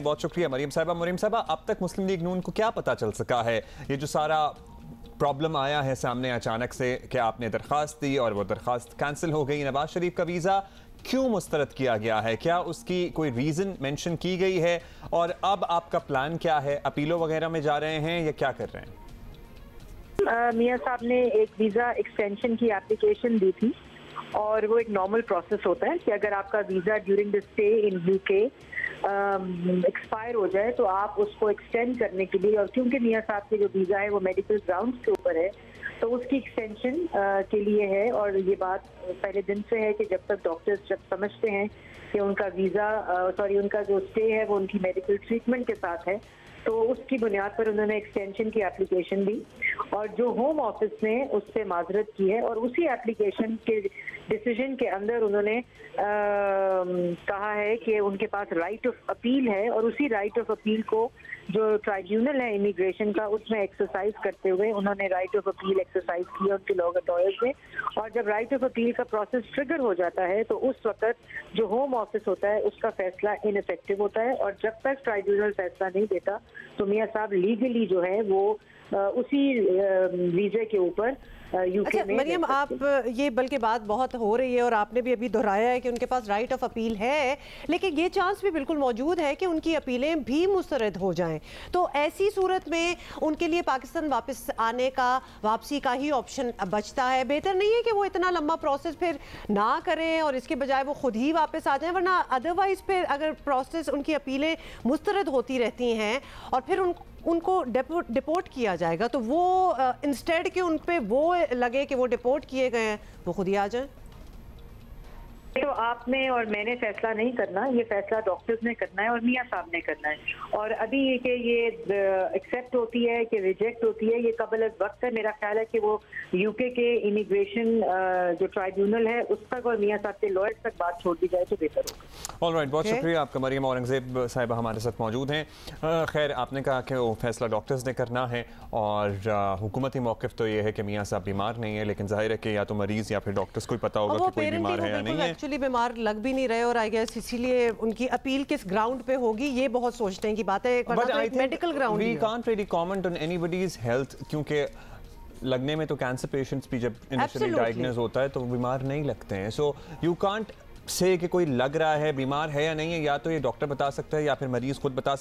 बहुत शुक्रिया मरीम साहिबा। अब तक मुस्लिम लीग नून को क्या पता चल सका है? ये जो सारा प्रॉब्लम आया है सामने अचानक से कि आपने दरख्वास्त दी और वो दरख्वास्त कैंसिल हो गई, नवाज शरीफ का वीज़ा क्यों मुस्तरद किया गया है? क्या उसकी कोई रीज़न मेंशन की गई है? और अब आपका प्लान क्या है? अपीलों वगैरह में जा रहे हैं या क्या कर रहे हैं? मियां साहब ने एक वीज़ा एक्सटेंशन की एप्लीकेशन दी थी और वो एक नॉर्मल प्रोसेस होता है कि अगर आपका visa during the stay in UK expire हो जाए तो आप उसको एक्सटेंड करने के लिए, और क्योंकि मियां साहब के जो वीज़ा है वो मेडिकल ग्राउंड्स के ऊपर है तो उसकी एक्सटेंशन के लिए है। और ये बात पहले दिन से है कि जब तक डॉक्टर्स जब समझते हैं कि उनका वीज़ा उनका जो स्टे है वो उनकी मेडिकल ट्रीटमेंट के साथ है तो उसकी बुनियाद पर उन्होंने एक्सटेंशन की एप्लीकेशन दी और जो होम ऑफिस ने उससे माजरत की है और उसी एप्लीकेशन के डिसीजन के अंदर उन्होंने कहा है कि उनके पास राइट ऑफ अपील है और उसी राइट ऑफ अपील को जो ट्राइब्यूनल है इमिग्रेशन का उसमें एक्सरसाइज करते हुए उन्होंने राइट ऑफ अपील एक्सरसाइज किया उनके लॉ अटॉर्स में। और जब राइट ऑफ अपील का प्रोसेस ट्रिगर हो जाता है तो उस वक्त जो होम ऑफिस होता है उसका फैसला इनइफेक्टिव होता है और जब तक ट्राइब्यूनल फैसला नहीं देता तो मियां साहब लीगली जो है वो उसी वीज़े के ऊपर यूके में। मरियम, आप ये बल्कि बात बहुत हो रही है और आपने भी अभी दोहराया है कि उनके पास राइट ऑफ अपील है, लेकिन ये चांस भी बिल्कुल मौजूद है कि उनकी अपीलें भी मुस्तरद हो जाएं। तो ऐसी सूरत में उनके लिए पाकिस्तान वापस आने का, वापसी का ही ऑप्शन बचता है। बेहतर नहीं है कि वो इतना लंबा प्रोसेस फिर ना करें और इसके बजाय वो खुद ही वापस आ जाएं, वरना अदरवाइज फिर अगर प्रोसेस उनकी अपीलें मुस्तरद होती रहती हैं और फिर उनको डिपोर्ट किया जाएगा तो वो इंस्टेड के उन पे वो लगे कि वो डिपोर्ट किए गए हैं, वो खुद ही आ जाएं। तो आपने और मैंने फैसला नहीं करना, ये फैसला डॉक्टर्स ने करना है और मियां साहब ने करना है। और अभी कि ये एक्सेप्ट होती है कि रिजेक्ट होती है ये कबल वक्त है। मेरा ख्याल है कि वो यूके के इमिग्रेशन जो ट्राइब्यूनल है उस तक और मियां साहब के लॉयर्स तक बात छोड़ दी जाए तो बेहतर होगा। ऑलराइट, बहुत शुक्रिया आपका। मरियम औरंगजेब साहिबा हमारे साथ मौजूद हैं। खैर, आपने कहा कि वो फैसला डॉक्टर्स ने करना है और हुकूमती मौक़िफ़ तो ये है कि मियां साहब बीमार नहीं है, लेकिन जाहिर है कि या तो मरीज़ या फिर डॉक्टर्स को ही पता होगा कि कोई बीमार है या नहीं है। एक्चुअली बीमार लग भी नहीं रहे और आई गेस इसीलिए उनकी अपील किस ग्राउंड पे होगी ये बहुत सोचने की बात है। Medical ground we can't really comment on anybody's health, क्योंकि लगने में तो कैंसर पेशेंट्स भी जब इनिशियली डायग्नोज होता है तो बीमार नहीं लगते हैं। सो यू कांट से कि कोई लग रहा है बीमार है या नहीं है, या तो ये डॉक्टर बता सकता है या फिर मरीज खुद बता सकता है।